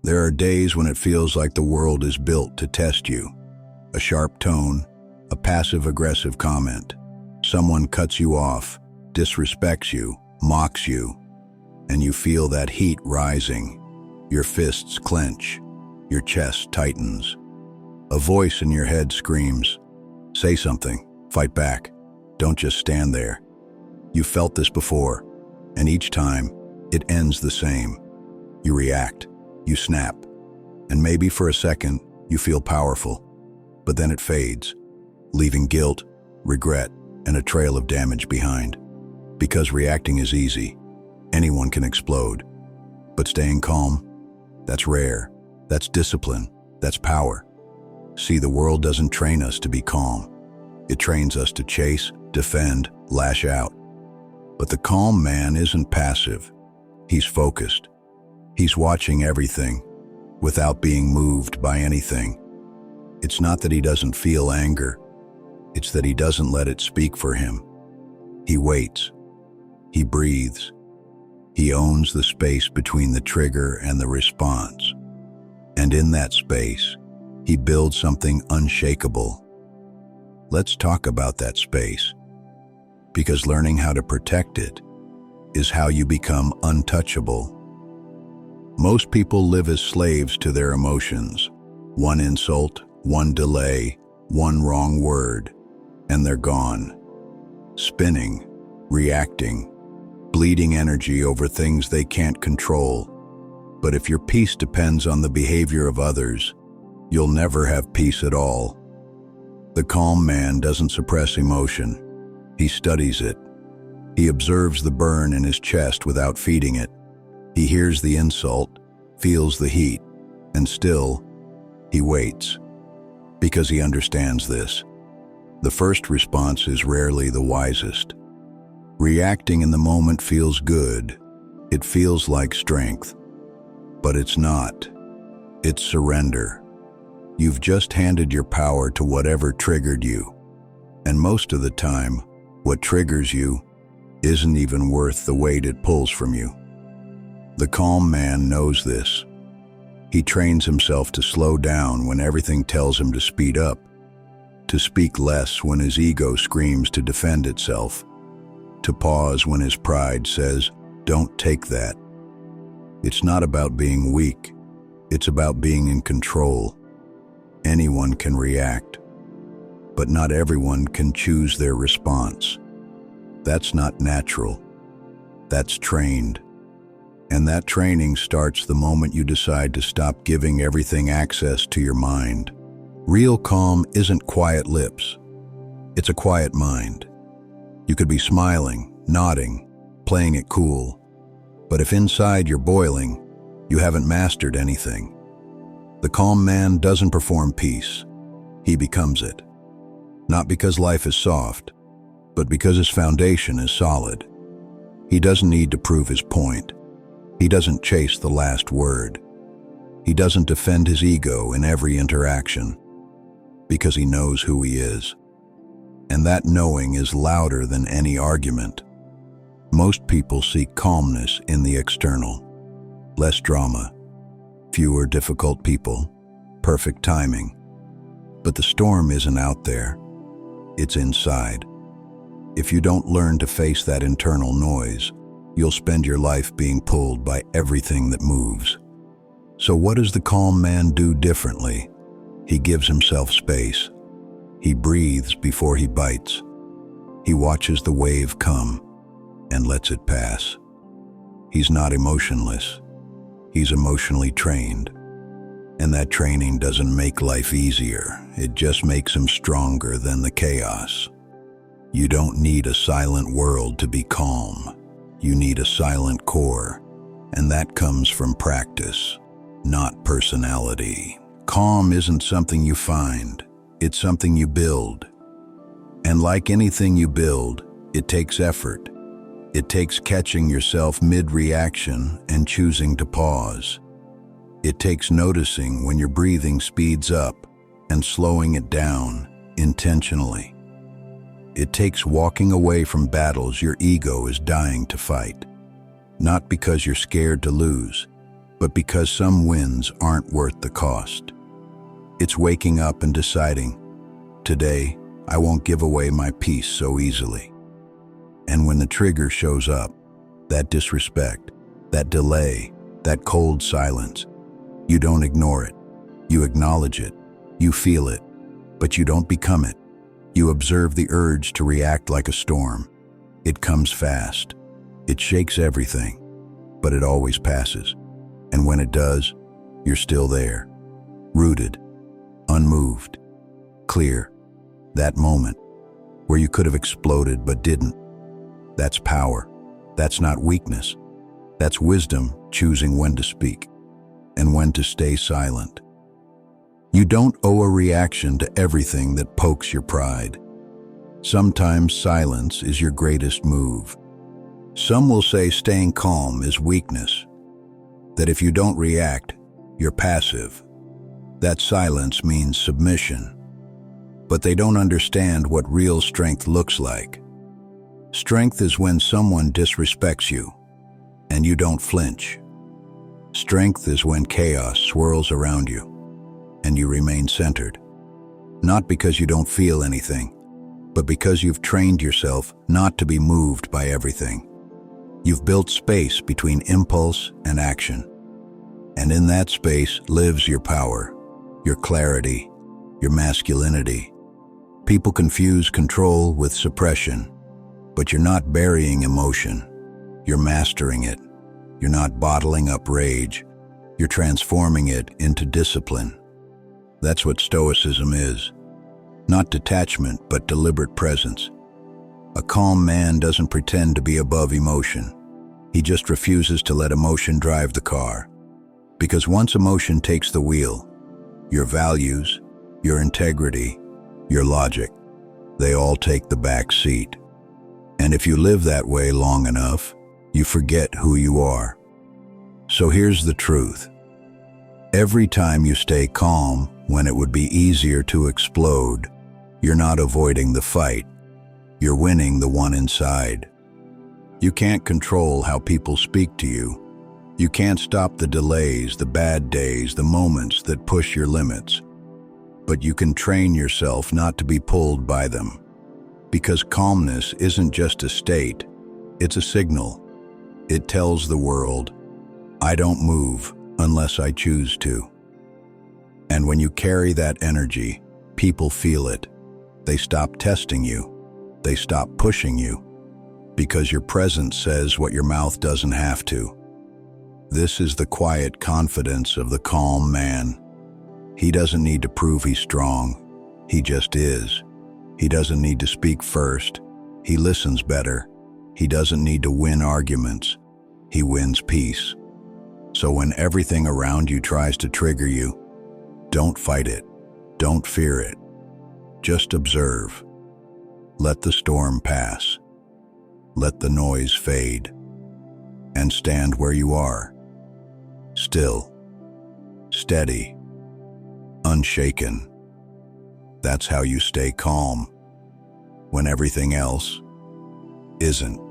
There are days when it feels like the world is built to test you. A sharp tone, a passive-aggressive comment. Someone cuts you off, disrespects you, mocks you, and you feel that heat rising. Your fists clench, your chest tightens. A voice in your head screams, "Say something, fight back, don't just stand there." You felt this before, and each time, it ends the same. You react, you snap, and maybe for a second, you feel powerful, but then it fades, leaving guilt, regret, and a trail of damage behind. Because reacting is easy, anyone can explode. But staying calm, that's rare, that's discipline, that's power. See, the world doesn't train us to be calm. It trains us to chase, defend, lash out. But the calm man isn't passive. He's focused. He's watching everything, without being moved by anything. It's not that he doesn't feel anger. It's that he doesn't let it speak for him. He waits. He breathes. He owns the space between the trigger and the response. And in that space, he builds something unshakable. Let's talk about that space, because learning how to protect it is how you become untouchable. Most people live as slaves to their emotions. One insult, one delay, one wrong word, and they're gone. Spinning, reacting, bleeding energy over things they can't control. But if your peace depends on the behavior of others, you'll never have peace at all. The calm man doesn't suppress emotion. He studies it. He observes the burn in his chest without feeding it. He hears the insult, feels the heat, and still, he waits. Because he understands this. The first response is rarely the wisest. Reacting in the moment feels good. It feels like strength. But it's not. It's surrender. You've just handed your power to whatever triggered you. And most of the time, what triggers you isn't even worth the weight it pulls from you. The calm man knows this. He trains himself to slow down when everything tells him to speed up, to speak less when his ego screams to defend itself, to pause when his pride says, "Don't take that." It's not about being weak. It's about being in control. Anyone can react, but not everyone can choose their response. That's not natural. That's trained. And that training starts the moment you decide to stop giving everything access to your mind. Real calm isn't quiet lips. It's a quiet mind. You could be smiling, nodding, playing it cool. But if inside you're boiling, you haven't mastered anything. The calm man doesn't perform peace. He becomes it. Not because life is soft, but because his foundation is solid. He doesn't need to prove his point. He doesn't chase the last word. He doesn't defend his ego in every interaction, because he knows who he is. And that knowing is louder than any argument. Most people seek calmness in the external. Less drama, fewer difficult people, perfect timing. But the storm isn't out there. It's inside. If you don't learn to face that internal noise, you'll spend your life being pulled by everything that moves. So what does the calm man do differently? He gives himself space. He breathes before he bites. He watches the wave come and lets it pass. He's not emotionless. He's emotionally trained. And that training doesn't make life easier. It just makes him stronger than the chaos. You don't need a silent world to be calm. You need a silent core, and that comes from practice, not personality. Calm isn't something you find, it's something you build. And like anything you build, it takes effort. It takes catching yourself mid-reaction and choosing to pause. It takes noticing when your breathing speeds up and slowing it down intentionally. It takes walking away from battles your ego is dying to fight. Not because you're scared to lose, but because some wins aren't worth the cost. It's waking up and deciding, today, I won't give away my peace so easily. And when the trigger shows up, that disrespect, that delay, that cold silence, you don't ignore it. You acknowledge it. You feel it. But you don't become it. You observe the urge to react like a storm. It comes fast. It shakes everything. But it always passes. And when it does, you're still there. Rooted. Unmoved. Clear. That moment where you could have exploded but didn't. That's power. That's not weakness. That's wisdom choosing when to speak and when to stay silent. You don't owe a reaction to everything that pokes your pride. Sometimes silence is your greatest move. Some will say staying calm is weakness, that if you don't react, you're passive. That silence means submission. But they don't understand what real strength looks like. Strength is when someone disrespects you, and you don't flinch. Strength is when chaos swirls around you, and you remain centered. Not because you don't feel anything, but because you've trained yourself not to be moved by everything. You've built space between impulse and action. And in that space lives your power, your clarity, your masculinity. People confuse control with suppression, but you're not burying emotion. You're mastering it. You're not bottling up rage. You're transforming it into discipline. That's what Stoicism is. Not detachment, but deliberate presence. A calm man doesn't pretend to be above emotion. He just refuses to let emotion drive the car. Because once emotion takes the wheel, your values, your integrity, your logic, they all take the back seat. And if you live that way long enough, you forget who you are. So here's the truth. Every time you stay calm when it would be easier to explode, you're not avoiding the fight. You're winning the one inside. You can't control how people speak to you. You can't stop the delays, the bad days, the moments that push your limits. But you can train yourself not to be pulled by them. Because calmness isn't just a state, it's a signal. It tells the world, I don't move unless I choose to. And when you carry that energy, people feel it. They stop testing you. They stop pushing you. Because your presence says what your mouth doesn't have to. This is the quiet confidence of the calm man. He doesn't need to prove he's strong. He just is. He doesn't need to speak first. He listens better. He doesn't need to win arguments. He wins peace. So when everything around you tries to trigger you, don't fight it. Don't fear it. Just observe. Let the storm pass. Let the noise fade. And stand where you are. Still. Steady. Unshaken. That's how you stay calm when everything else isn't.